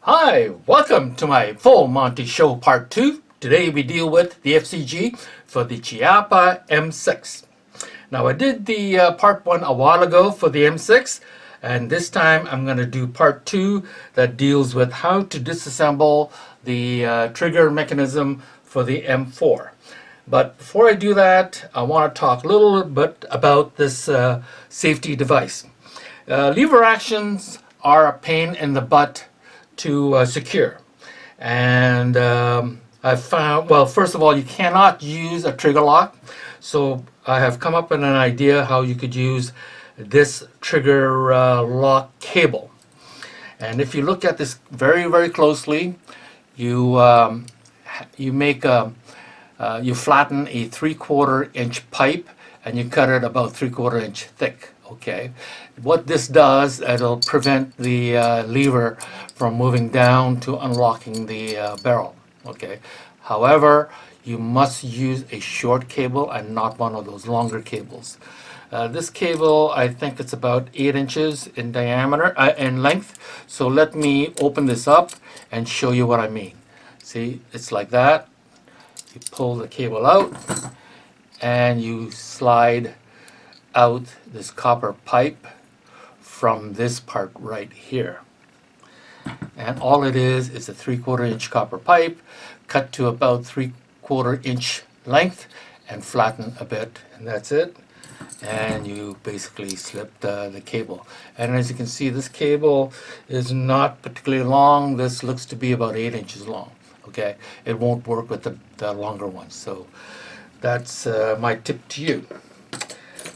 Hi, welcome to my full Monty Show Part 2. Today we deal with the FCG for the Chiappa M6. Now I did the Part 1 a while ago for the M6, and this time I'm going to do Part 2 that deals with how to disassemble the trigger mechanism for the M4. But before I do that, I want to talk a little bit about this safety device. Lever actions are a pain in the butt to secure. And I've found, well, first of all, you cannot use a trigger lock. So I have come up with an idea how you could use this trigger lock cable. And if you look at this very, very closely, you you make a you flatten a 3/4 inch pipe and you cut it about 3/4 inch thick. Okay, what this does, it'll prevent the lever from moving down to unlocking the barrel. Okay, however, you must use a short cable and not one of those longer cables. This cable, I think it's about 8 inches in diameter, in length. So let me open this up and show you what I mean. See, it's like that. You pull the cable out and you slide out this copper pipe from this part right here. And all it is a 3/4 inch copper pipe cut to about 3/4 inch length and flatten a bit, and that's it. And you basically slip the cable. And as you can see, this cable is not particularly long. This looks to be about 8 inches long. Okay, it won't work with the longer ones. So that's my tip to you.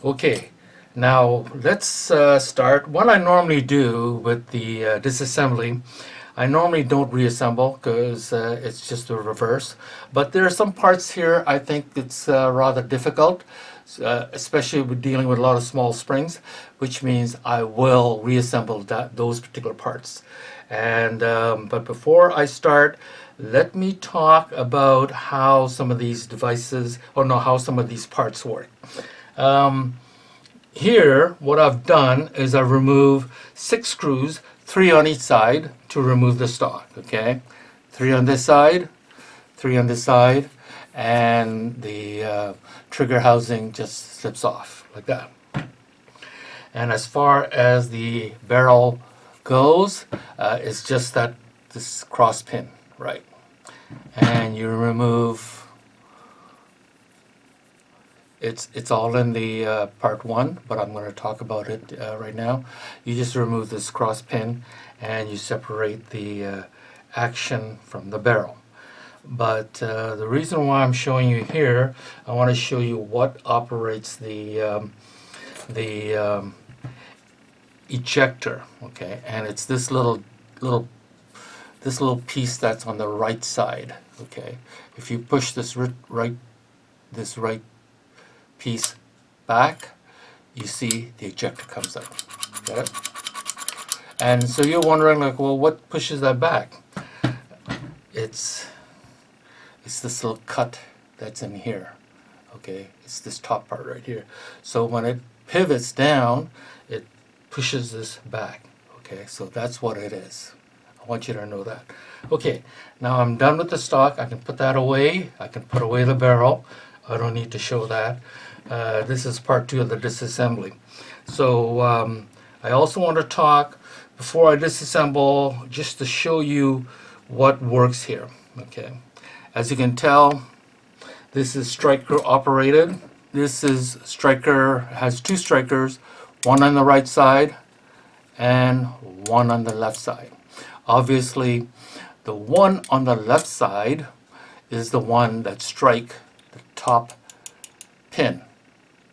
Okay, now let's start. What I normally do with the disassembly, I normally don't reassemble because it's just the reverse. But there are some parts here I think it's rather difficult, especially with dealing with a lot of small springs, which means I will reassemble those particular parts. And but before I start, let me talk about how some of these devices, or no, how some of these parts work. Here, what I've done is I've removed 6 screws, 3 on each side to remove the stock, okay? 3 on this side, 3 on this side, and the trigger housing just slips off like that. And as far as the barrel goes, it's just that this cross pin, right? And you remove. It's all in the part 1, but I'm going to talk about it right now. You just remove this cross pin and you separate the action from the barrel. But the reason why I'm showing you here, I want to show you what operates the ejector. Okay, and it's this little piece that's on the right side. Okay, if you push this right piece back, you see the ejector comes out. Got it? And so you're wondering, like, well, what pushes that back? It's this little cut that's in here. Okay, it's this top part right here. So when it pivots down, it pushes this back. Okay, so that's what it is. I want you to know that. Okay, now I'm done with the stock. I can put that away. I can put away the barrel. I don't need to show that. This is part 2 of the disassembly. So I also want to talk, before I disassemble, just to show you what works here. Okay, as you can tell, this is striker operated. This is striker, has 2 strikers, one on the right side and one on the left side. Obviously, the one on the left side is the one that strike the top pin,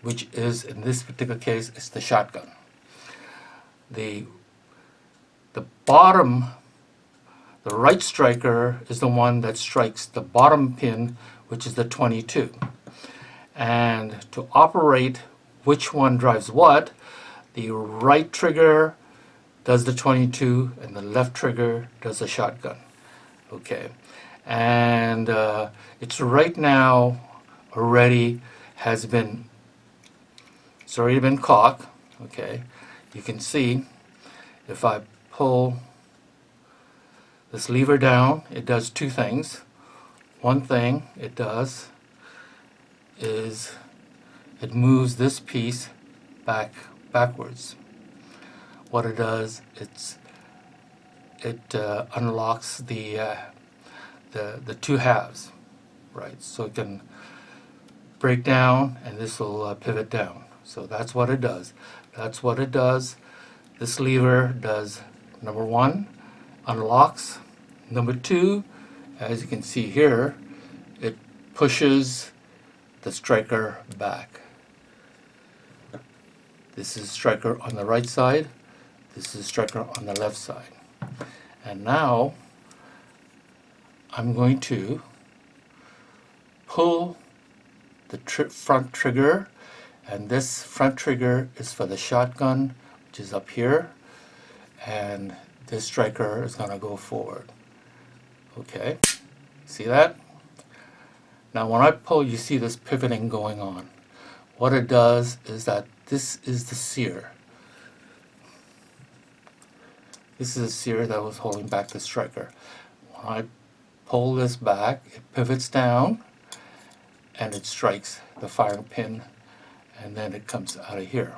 which is, in this particular case, is the shotgun. The bottom, the right striker is the one that strikes the bottom pin, which is the 22. And to operate which one drives what, the right trigger does the 22 and the left trigger does the shotgun. Okay, and it's right now already has been, it's already been cocked. Okay, you can see if I pull this lever down, it does two things. One thing it does is it moves this piece backwards. What it does, it unlocks the two halves, right? So it can break down, and this will pivot down. So that's what it does. That's what it does. This lever does, number one, unlocks. Number two, as you can see here, it pushes the striker back. This is striker on the right side. This is striker on the left side. And now I'm going to pull the front trigger, and this front trigger is for the shotgun, which is up here, and this striker is going to go forward. Okay, see that? Now when I pull, you see this pivoting going on. What it does is that this is the sear. This is a sear that was holding back the striker. When I pull this back, it pivots down and it strikes the firing pin, and then it comes out of here.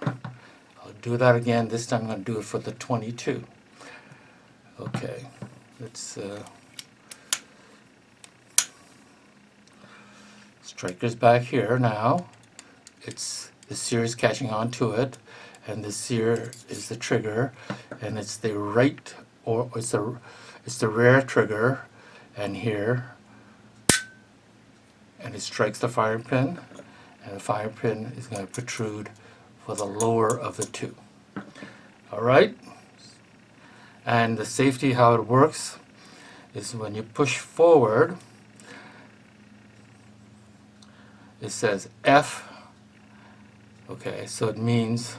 I'll do that again. This time I'm going to do it for the 22. Okay, let's striker's back here now. It's the sear is catching on to it, and the sear is the trigger, and it's the right, or it's the rear trigger, and here, and it strikes the firing pin, and the firing pin is going to protrude for the lower of the two. All right, and the safety, how it works is when you push forward, it says F. Okay, so it means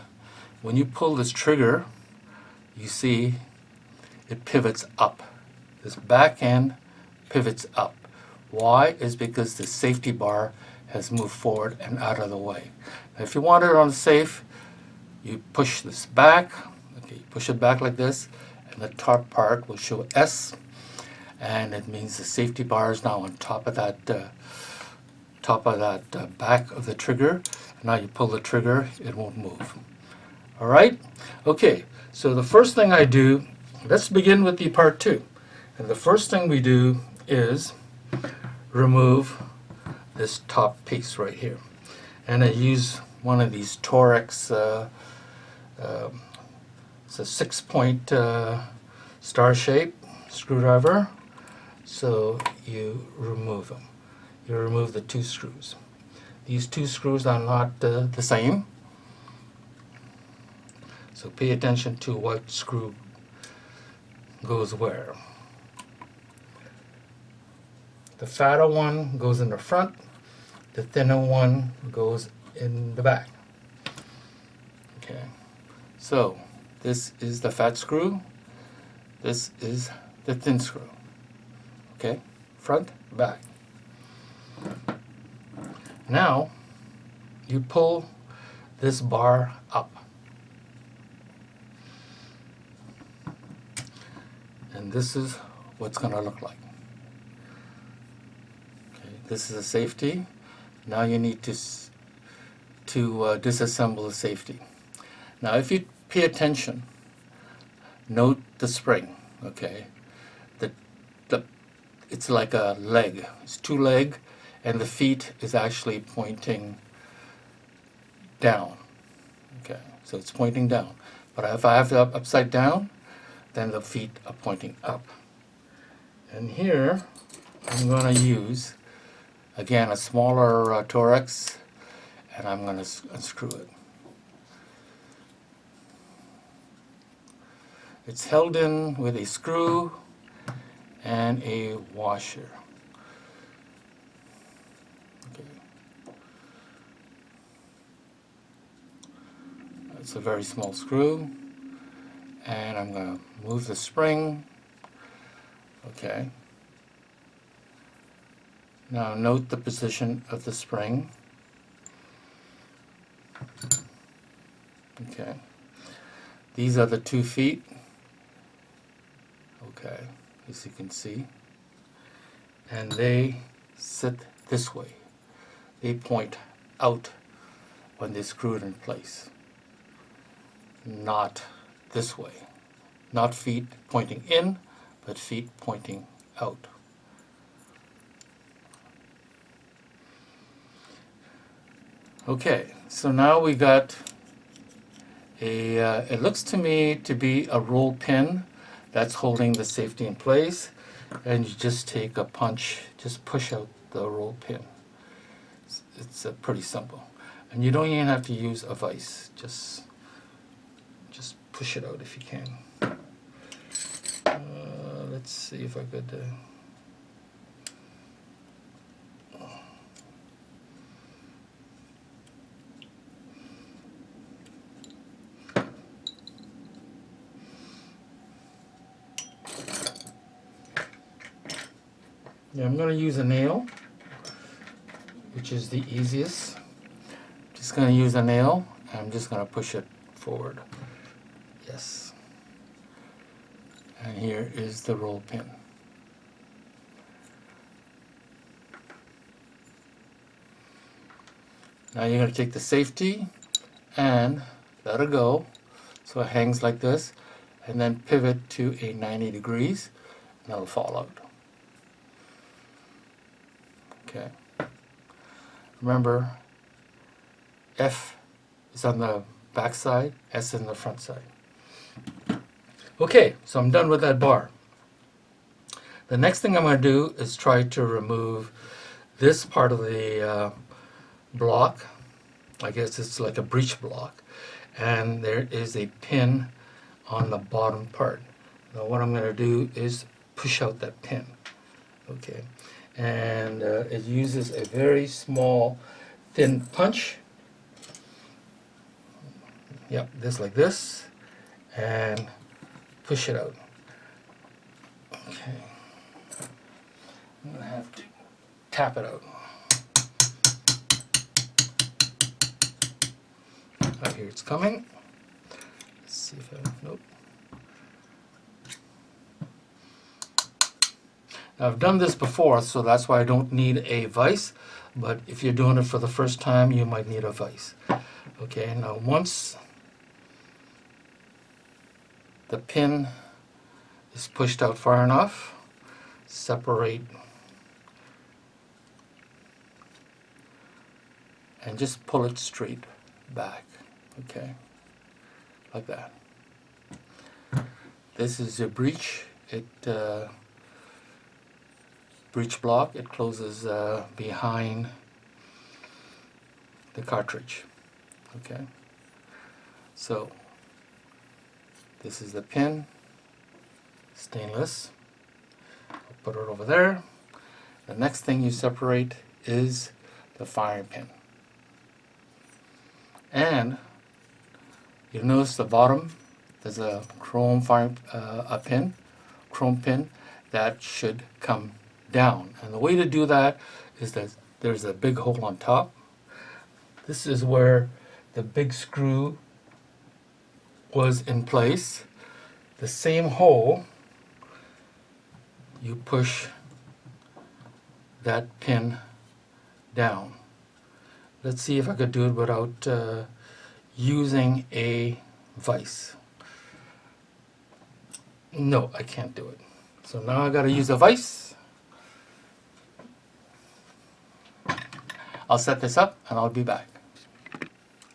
when you pull this trigger, you see it pivots up. This back end pivots up. Why? Is because the safety bar has moved forward and out of the way. Now, if you want it on safe, you push this back. Okay, you push it back like this, and the top part will show S, and it means the safety bar is now on top of that back of the trigger. Now you pull the trigger, it won't move. All right? Okay, so the first thing I do, let's begin with the part 2. And the first thing we do is remove this top piece right here. And I use one of these Torex, it's a 6-point star shape screwdriver. So you remove them. You remove the 2 screws. These 2 screws are not the same. So pay attention to what screw goes where. The fatter one goes in the front. The thinner one goes in the back. Okay. So this is the fat screw. This is the thin screw. Okay. Front, back. Now, you pull this bar up. And this is what it's going to look like. Okay, this is a safety. Now you need to disassemble the safety. Now, if you pay attention, note the spring. Okay, it's like a leg. It's 2 legs. And the feet is actually pointing down. Okay, so it's pointing down. But if I have it upside down, then the feet are pointing up. And here, I'm going to use, again, a smaller Torex, and I'm going to unscrew it. It's held in with a screw and a washer. It's a very small screw, and I'm going to move the spring. Okay. Now note the position of the spring. Okay. These are the 2 feet. Okay. as you can see, and they sit this way. They point out when they screw it in place, not this way. Not feet pointing in, but feet pointing out. Okay, so now we got a, it looks to me to be a roll pin that's holding the safety in place, and you just take a punch, just push out the roll pin. It's pretty simple. And you don't even have to use a vise, just push it out if you can. Let's see if I could... Yeah, I'm going to use a nail, which is the easiest. Just going to use a nail, and I'm just going to push it forward. Yes. And here is the roll pin. Now you're going to take the safety and let it go so it hangs like this, and then pivot to a 90 degrees, and it'll fall out. Okay. Remember, F is on the back side, S in the front side. Okay, so I'm done with that bar. The next thing I'm going to do is try to remove this part of the block. I guess it's like a breech block. And there is a pin on the bottom part. Now what I'm going to do is push out that pin. Okay. And it uses a very small thin punch. Yep, this like this, and push it out. Okay, I'm gonna have to tap it out. Right here it's coming. Let's see if I, nope. Now, I've done this before, so that's why I don't need a vise, but if you're doing it for the first time, you might need a vise. Okay, now once the pin is pushed out far enough, separate and just pull it straight back, okay, like that. This is your breech. Breech block. It closes behind the cartridge. Okay. So this is the pin, stainless. I'll put it over there. The next thing you separate is the firing pin. And you'll notice the bottom, there's a chrome chrome pin that should come down. And the way to do that is that there's a big hole on top. This is where the big screw was in place. The same hole, you push that pin down. Let's see if I could do it without using a vise. No, I can't do it. So now I gotta use a vise. I'll set this up and I'll be back.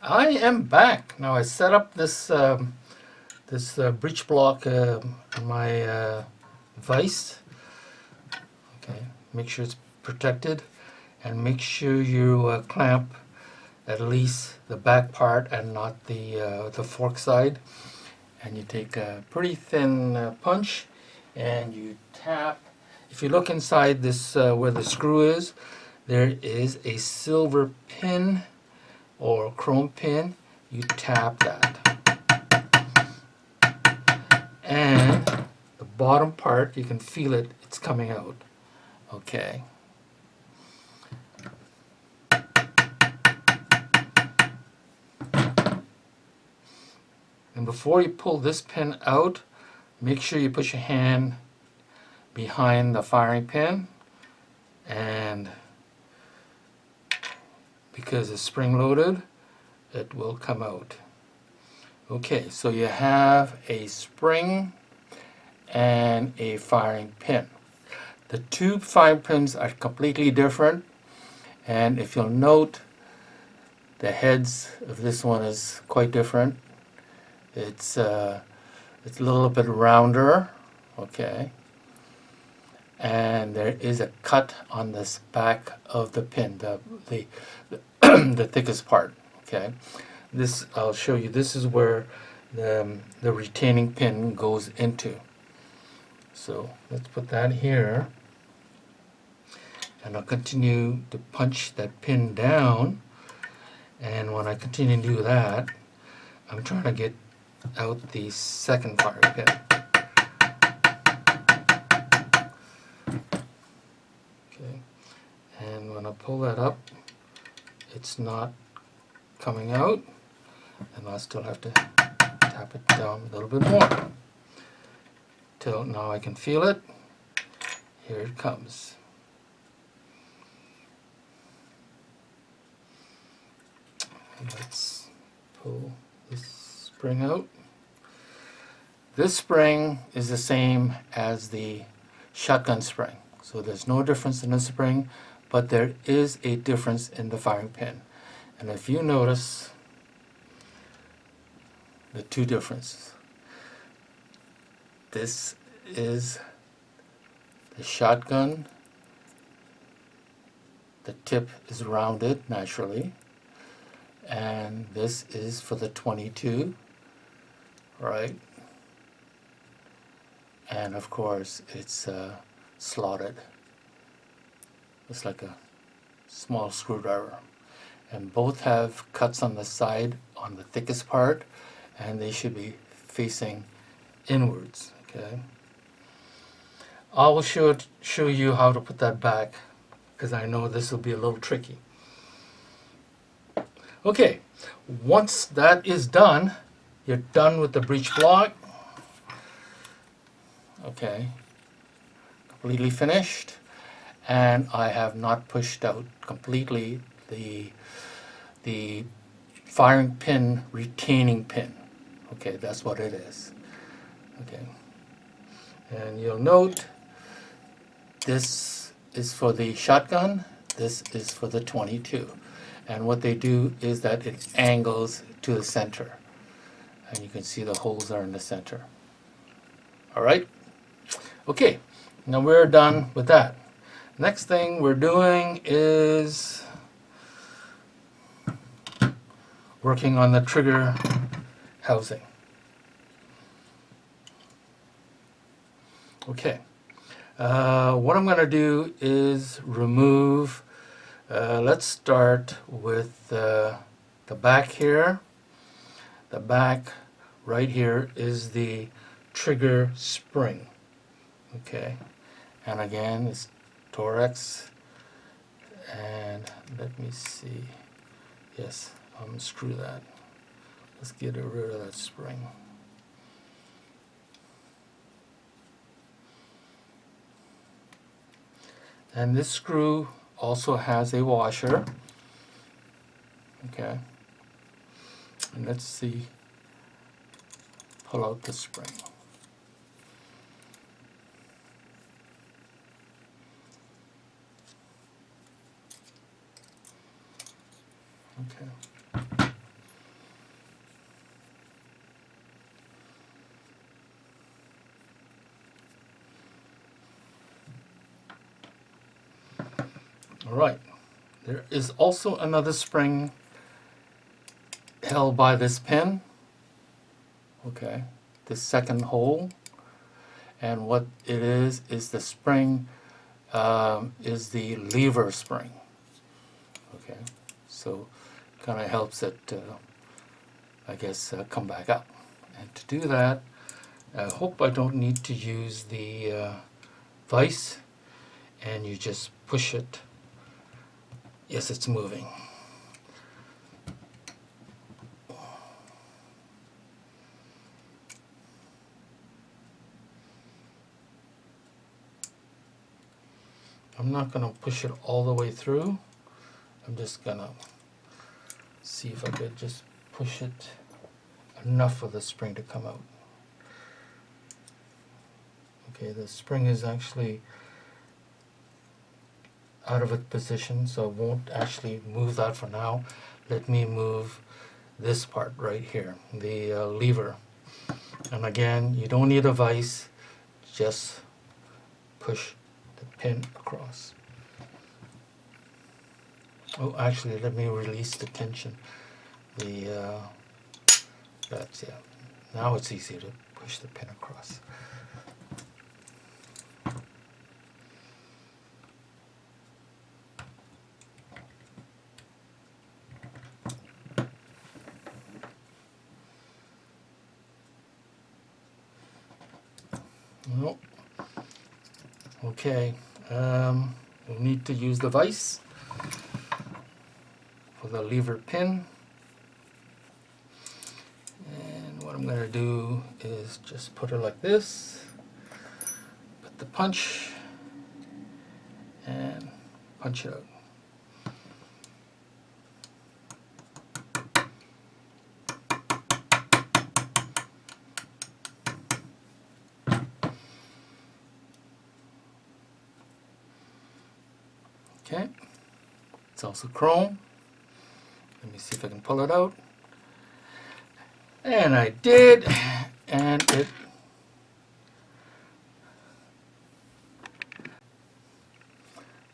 I am back. Now I set up this breech block on my vise. Okay, make sure it's protected, and make sure you clamp at least the back part and not the fork side. And you take a pretty thin punch and you tap. If you look inside this where the screw is, there is a silver pin or chrome pin. You tap that. And the bottom part, you can feel it, it's coming out. Okay. And before you pull this pin out, make sure you put your hand behind the firing pin, and because it's spring loaded, it will come out. Okay, so you have a spring and a firing pin. The two firing pins are completely different, and if you'll note, the heads of this one is quite different. It's a little bit rounder, okay, and there is a cut on this back of the pin, the the thickest part, okay. This, I'll show you, this is where the retaining pin goes into. So let's put that here, and I'll continue to punch that pin down, and when I continue to do that, I'm trying to get out the second firing pin. Okay, and when I pull that up, it's not coming out, and I still have to tap it down a little bit more till now I can feel it. Here it comes. And let's pull this spring out. This spring is the same as the shotgun spring, so there's no difference in the spring, but there is a difference in the firing pin. And if you notice the two differences, this is the shotgun, the tip is rounded naturally, and this is for the 22, right? And of course it's slotted. It's like a small screwdriver. And both have cuts on the side on the thickest part, and they should be facing inwards, okay? I will show you how to put that back, because I know this will be a little tricky. Okay, once that is done, you're done with the breech block. Okay, completely finished, and I have not pushed out completely the firing pin retaining pin. Okay, that's what it is. Okay, and you'll note this is for the shotgun, this is for the 22, and what they do is that it angles to the center, and you can see the holes are in the center. All right, okay, now we're done with that. Next thing we're doing is working on the trigger housing. Okay, what I'm going to do is remove, let's start with the back here. The back right here is the trigger spring. Okay, and again it's Torx, and let me see, yes, unscrew that. Let's get rid of that spring. And this screw also has a washer. Okay, and let's see, pull out the spring. Okay. All right. There is also another spring held by this pin. Okay. This second hole. And what it is the spring is the lever spring. Okay. So kind of helps it, I guess, come back up. And to do that, I hope I don't need to use the vise, and you just push it. Yes, it's moving. I'm not going to push it all the way through. I'm just going to see if I could just push it enough for the spring to come out. Okay, the spring is actually out of its position, so I won't actually move that for now. Let me move this part right here, the lever. And again, you don't need a vise, just push the pin across. Oh, actually, let me release the tension. That's, yeah. Now it's easy to push the pin across. Nope. Okay, we'll need to use the vise for the lever pin. And what I'm going to do is just put it like this, put the punch, and punch it out. Okay, it's also chrome. Let me see if I can pull it out. And I did, and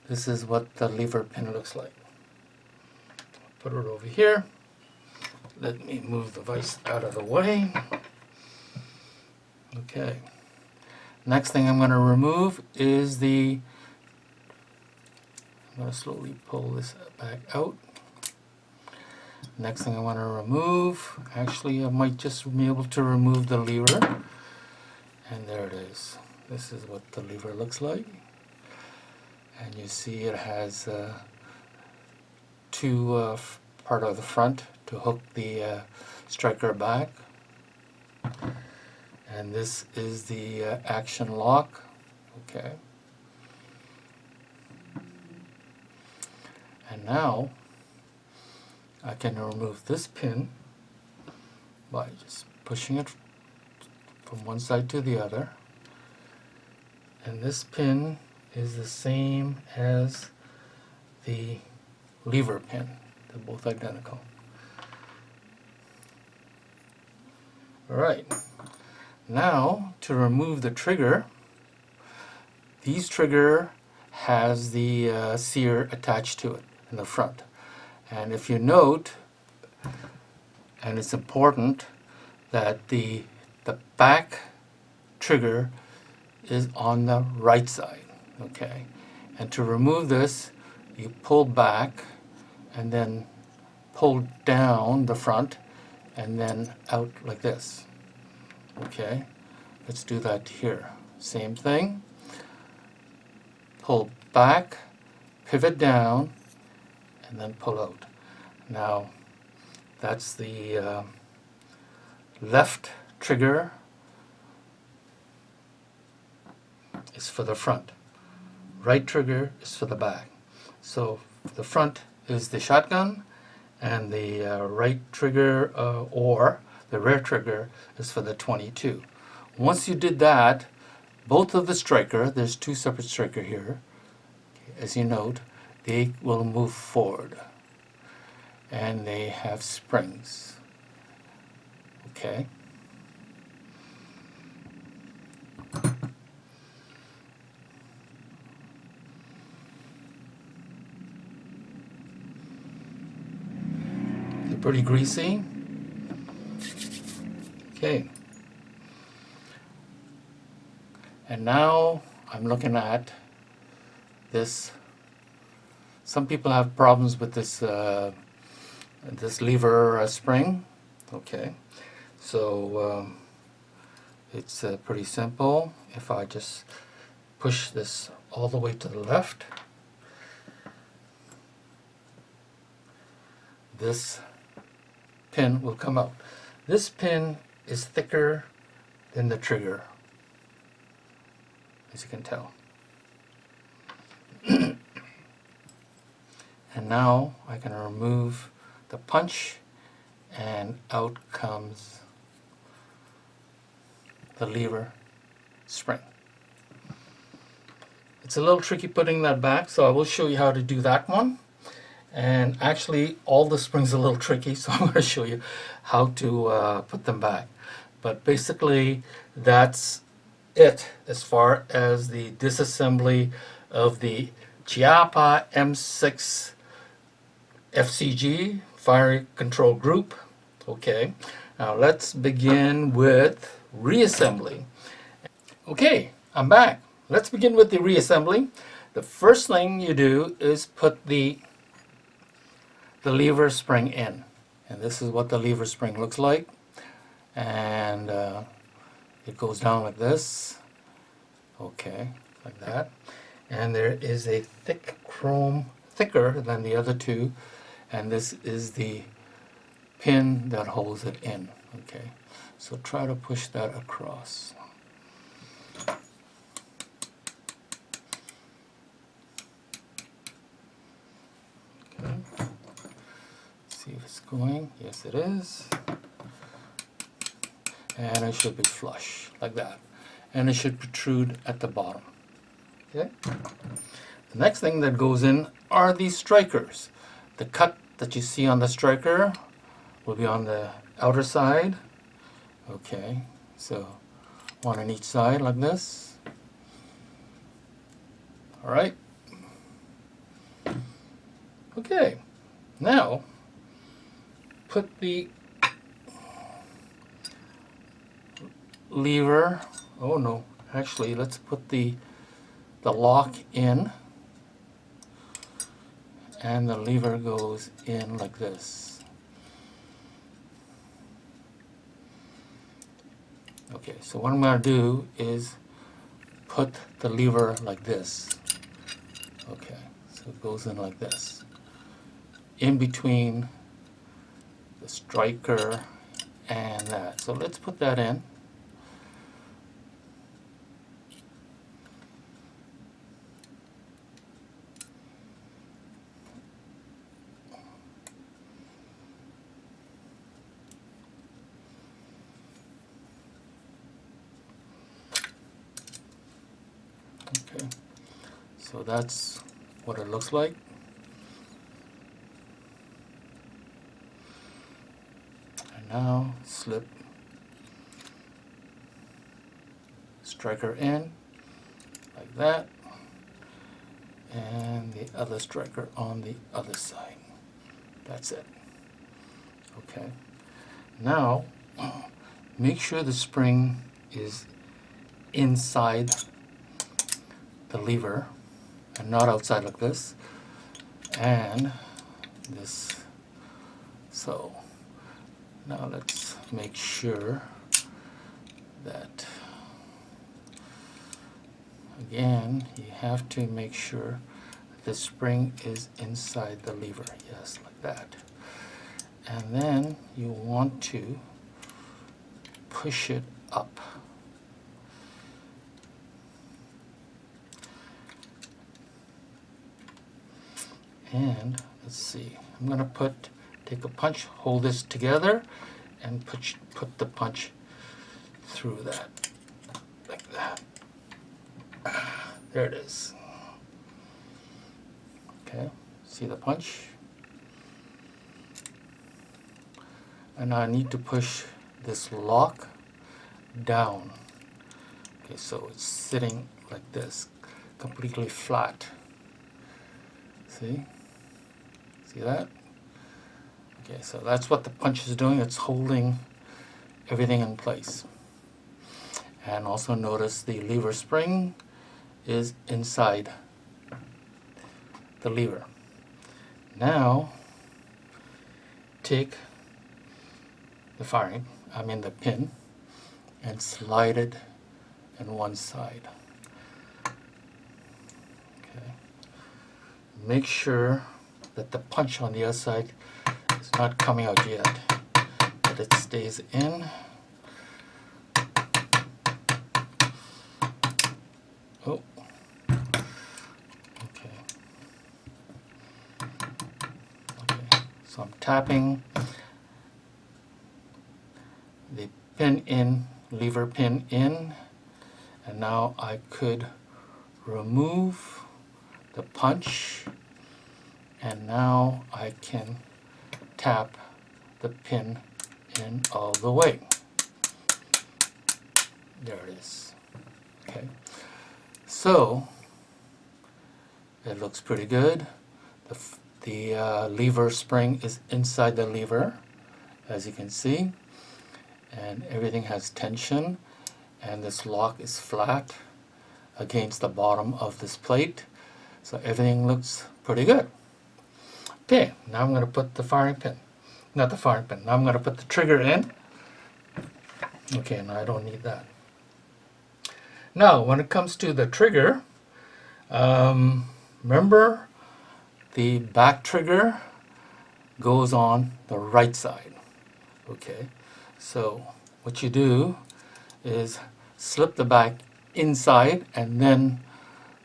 this is what the lever pin looks like. Put it over here. Let me move the vise out of the way. Okay. Next thing I'm going to remove is I'm going to slowly pull this back out. Next thing I want to remove, actually I might just be able to remove the lever. And there it is. This is what the lever looks like. And you see it has two part of the front to hook the striker back. And this is the action lock. Okay. And now I can remove this pin by just pushing it from one side to the other. And this pin is the same as the lever pin. They're both identical. Alright, now to remove the trigger, this trigger has the sear attached to it in the front. And if you note, and it's important, that the back trigger is on the right side. Okay, and to remove this, you pull back and then pull down the front and then out like this. Okay, let's do that here. Same thing. Pull back, pivot down, and then pull out. Now, that's the left trigger is for the front. Right trigger is for the back. So the front is the shotgun, and the right trigger or the rear trigger is for the 22. Once you did that, both of the striker, there's two separate striker here, as you note, they will move forward. And they have springs. Okay. They're pretty greasy. Okay. And now I'm looking at this. Some people have problems with this this lever spring. Okay, so it's pretty simple. If I just push this all the way to the left, this pin will come out. This pin is thicker than the trigger, as you can tell. And now I can remove the punch, and out comes the lever spring. It's a little tricky putting that back, so I will show you how to do that one. And actually, all the springs are a little tricky, so I'm going to show you how to put them back. But basically, that's it as far as the disassembly of the Chiappa M6 FCG fire control group. Okay, now let's begin with reassembly. Okay, I'm back. Let's begin with the reassembly. The first thing you do is put the lever spring in. And this is what the lever spring looks like. And it goes down like this. Okay, like that. And there is a thick chrome, thicker than the other two. And this is the pin that holds it in. Okay, so try to push that across. Okay. See if it's going. Yes, it is. And it should be flush, like that. And it should protrude at the bottom. Okay. The next thing that goes in are these strikers. The cut that you see on the striker will be on the outer side. Okay, so one on each side like this. All right. Okay, now put the lever, oh no, actually let's put the lock in, and the lever goes in like this. Okay, so what I'm going to do is put the lever like this. Okay, so it goes in like this, in between the striker and that. So let's put that in. Okay, so that's what it looks like. And now slip striker in like that, and the other striker on the other side. That's it. Okay, now make sure the spring is inside the lever and not outside like this, and this. So now let's make sure that, again, you have to make sure the spring is inside the lever. Yes, like that. And then you want to push it up. And let's see, I'm going to take a punch, hold this together, and put the punch through that, like that. There it is. Okay, see the punch? And I need to push this lock down. Okay, so it's sitting like this, completely flat. See? See that? Okay, so that's what the punch is doing. It's holding everything in place. And also notice the lever spring is inside the lever. Now, take the pin, and slide it in one side. Okay. Make sure that the punch on the other side is not coming out yet, that it stays in. Oh. Okay. So I'm tapping the pin in, lever pin in, and now I could remove the punch, and now I can tap the pin in all the way. There it is. Okay, so it looks pretty good. The lever spring is inside the lever, as you can see, and everything has tension, and this lock is flat against the bottom of this plate, so everything looks pretty good. Okay, now I'm going to put the firing pin, not the firing pin, now I'm going to put the trigger in. Okay, now I don't need that. Now when it comes to the trigger, remember the back trigger goes on the right side. Okay, so what you do is slip the back inside and then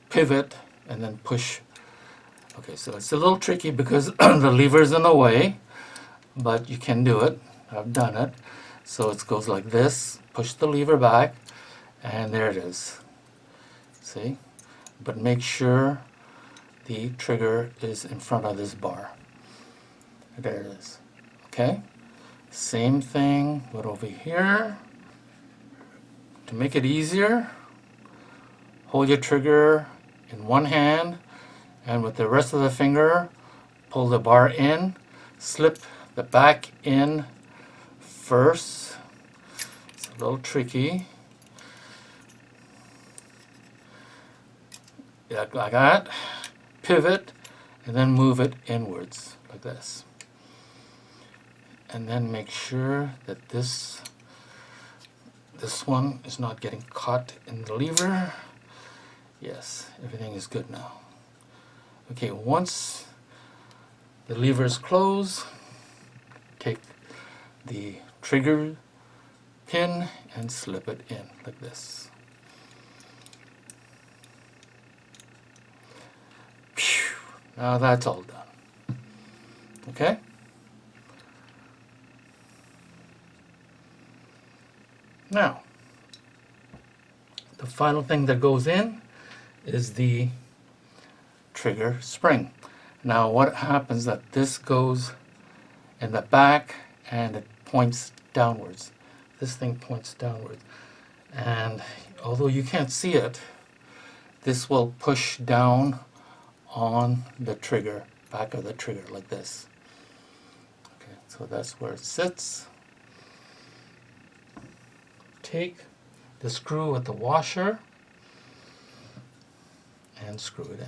pivot and then push. Okay, so it's a little tricky because the lever's in the way, but you can do it. I've done it. So it goes like this, push the lever back, and there it is. See? But make sure the trigger is in front of this bar. There it is. Okay? Same thing, but over here. To make it easier, hold your trigger in one hand, and with the rest of the finger, pull the bar in, slip the back in first. It's a little tricky. Yeah, like that. Pivot, and then move it inwards, like this. And then make sure that this one is not getting caught in the lever. Yes, everything is good now. Okay, once the lever is closed, take the trigger pin and slip it in like this. Phew. Now that's all done. Okay? Now, the final thing that goes in is the trigger spring. Now what happens that this goes in the back and it points downwards. This thing points downwards. And although you can't see it, this will push down on the trigger, back of the trigger like this. Okay, so that's where it sits. Take the screw with the washer and screw it in.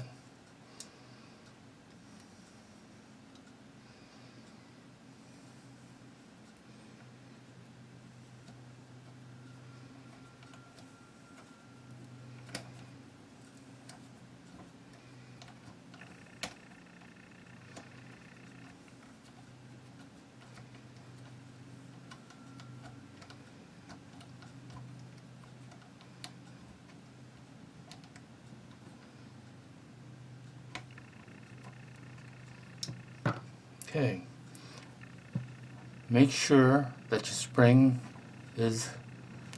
Okay, make sure that your spring is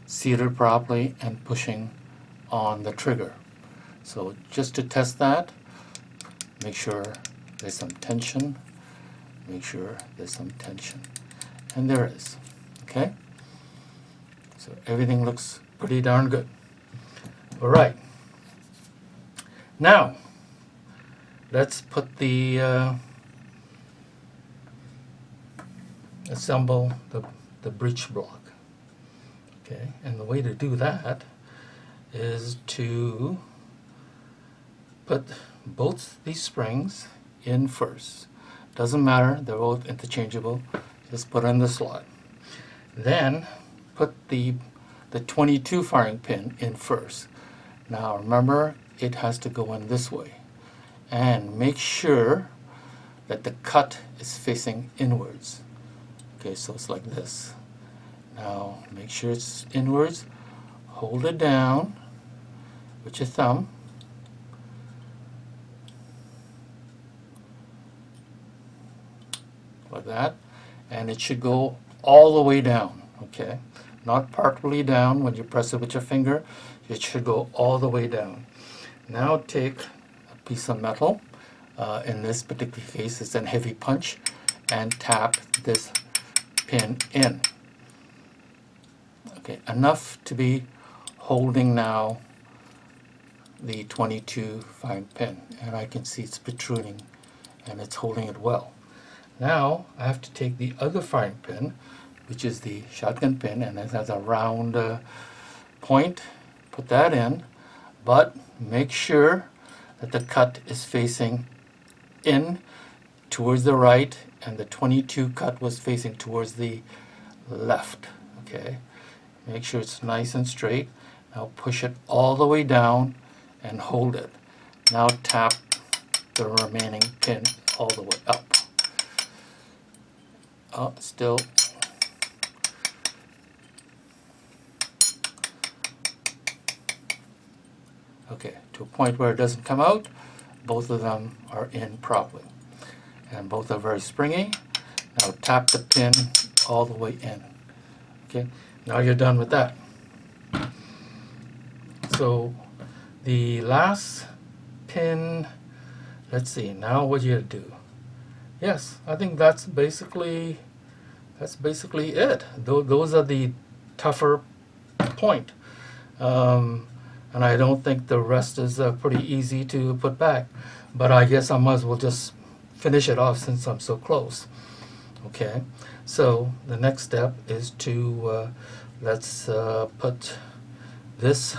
seated properly and pushing on the trigger. So just to test that, make sure there's some tension, make sure there's some tension, and there is. Okay, so everything looks pretty darn good. All right, now let's put the assemble the breech block. Okay, and the way to do that is to put both these springs in first. Doesn't matter, they're both interchangeable. Just put in the slot. Then put the 22 firing pin in first. Now remember, it has to go in this way. And make sure that the cut is facing inwards. Okay, so it's like this. Now make sure it's inwards. Hold it down with your thumb. like that, and it should go all the way down, okay? Not partly down when you press it with your finger. It should go all the way down. Now take a piece of metal, in this particular case it's a heavy punch, and tap this pin in. Okay, enough to be holding now the 22 fine pin, and I can see it's protruding and it's holding it well. Now I have to take the other fine pin, which is the shotgun pin, and it has a round point. Put that in, but make sure that the cut is facing in towards the right and the 22 cut was facing towards the left. Okay, make sure it's nice and straight. Now push it all the way down and hold it. Now tap the remaining pin all the way up. Still. Okay, to a point where it doesn't come out. Both of them are in properly. And both are very springy. Now tap the pin all the way in. Okay, now you're done with that. So the last pin, let's see, now what you do. Yes, I think that's basically it. Those are the tougher point. And I don't think the rest is pretty easy to put back. But I guess I might as well just finish it off since I'm so close. Okay, so the next step is to, let's put this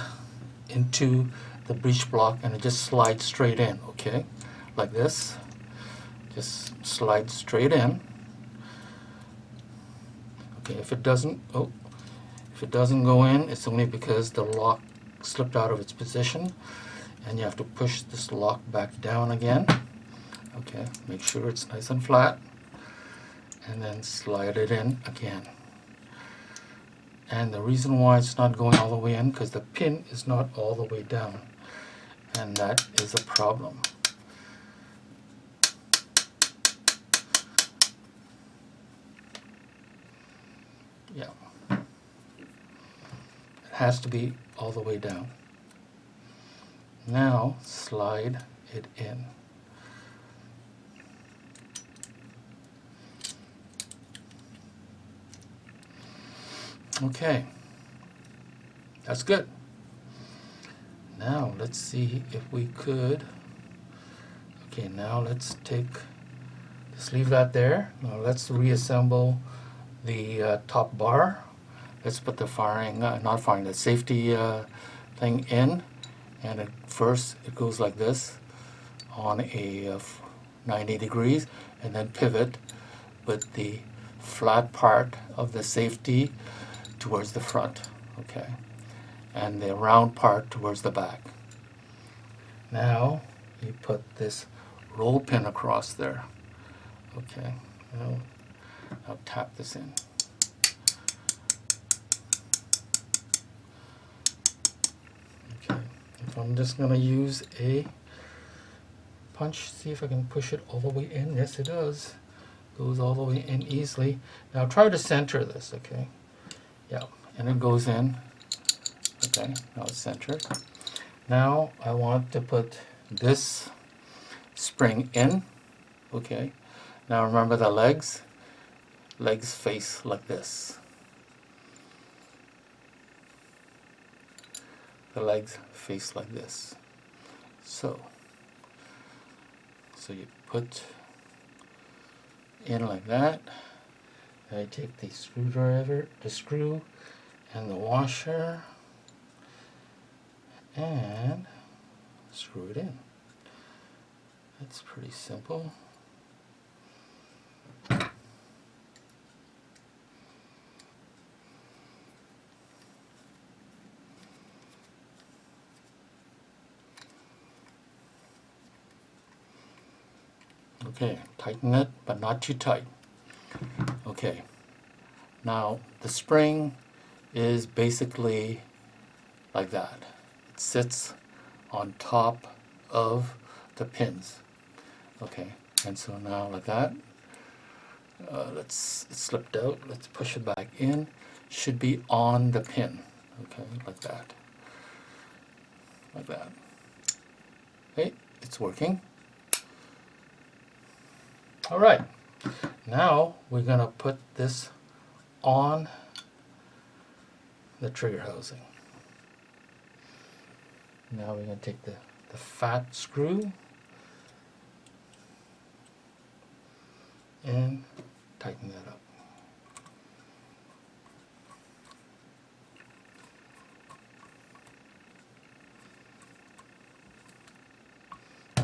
into the breech block, and it just slides straight in, okay? Like this. Just slide straight in. Okay, if it doesn't go in, it's only because the lock slipped out of its position, and you have to push this lock back down again. Okay, make sure it's nice and flat, and then slide it in again. And the reason why it's not going all the way in, because the pin is not all the way down, and that is a problem. Yeah, it has to be all the way down. Now slide it in. Okay, that's good. Now let's see if we could. Okay, now let's leave that there. Now let's reassemble the top bar. Let's put the the safety thing in, and first it goes like this on a 90 degrees, and then pivot with the flat part of the safety towards the front, okay, and the round part towards the back. Now you put this roll pin across there, okay. Now tap this in. Okay, if I'm just going to use a punch, see if I can push it all the way in. Yes, it does. Goes all the way in easily. Now try to center this, okay? Yeah, and it goes in. Okay, now it's centered. Now I want to put this spring in, okay? Now remember the legs face like this. The legs face like this. So you put in like that. And I take the screwdriver, the screw, and the washer, and screw it in. That's pretty simple. Okay, tighten it, but not too tight. Okay, now the spring is basically like that. It sits on top of the pins. Okay, and so now like that, It slipped out. Let's push it back in. Should be on the pin. Okay, like that. Like that. Okay, it's working. All right. Now we're gonna put this on the trigger housing. Now we're gonna take the fat screw and tighten that up.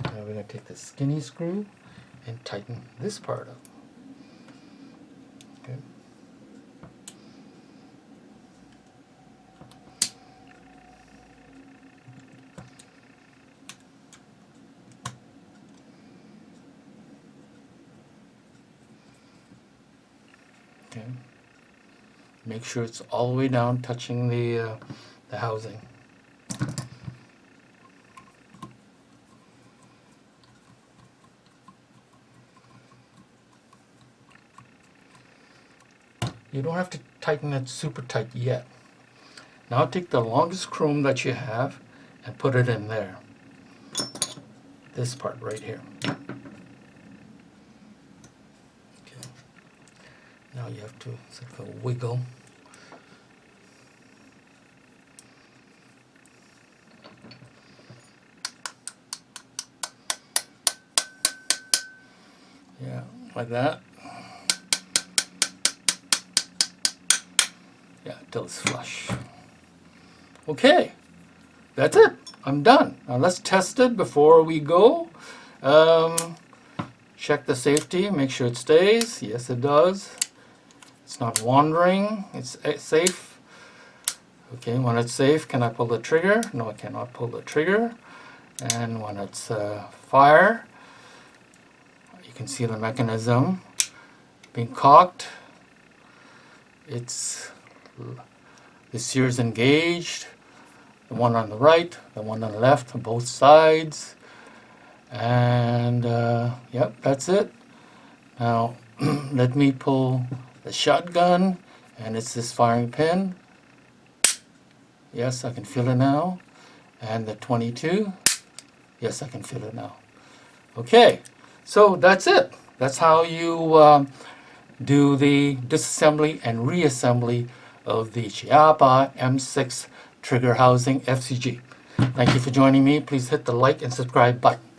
Now we're going to take the skinny screw and tighten this part up. Okay. Okay. Make sure it's all the way down, touching the housing. You don't have to tighten it super tight yet. Now take the longest chrome that you have and put it in there. This part right here. Okay. Now you have to sort of wiggle. Yeah, like that. Yeah, until it's flush. Okay, that's it. I'm done. Now let's test it before we go. Check the safety, make sure it stays. Yes, it does. It's not wandering. It's safe. Okay, when it's safe, can I pull the trigger? No, I cannot pull the trigger. And when it's fire, you can see the mechanism being cocked. It's the sears engaged, the one on the right, the one on the left, on both sides. And yep, that's it. Now let me pull the shotgun, and it's this firing pin. Yes, I can feel it now. And the 22. Yes, I can feel it now. Okay, so that's it. That's how you do the disassembly and reassembly of the Chiappa M6 trigger housing FCG. Thank you for joining me. Please hit the like and subscribe button.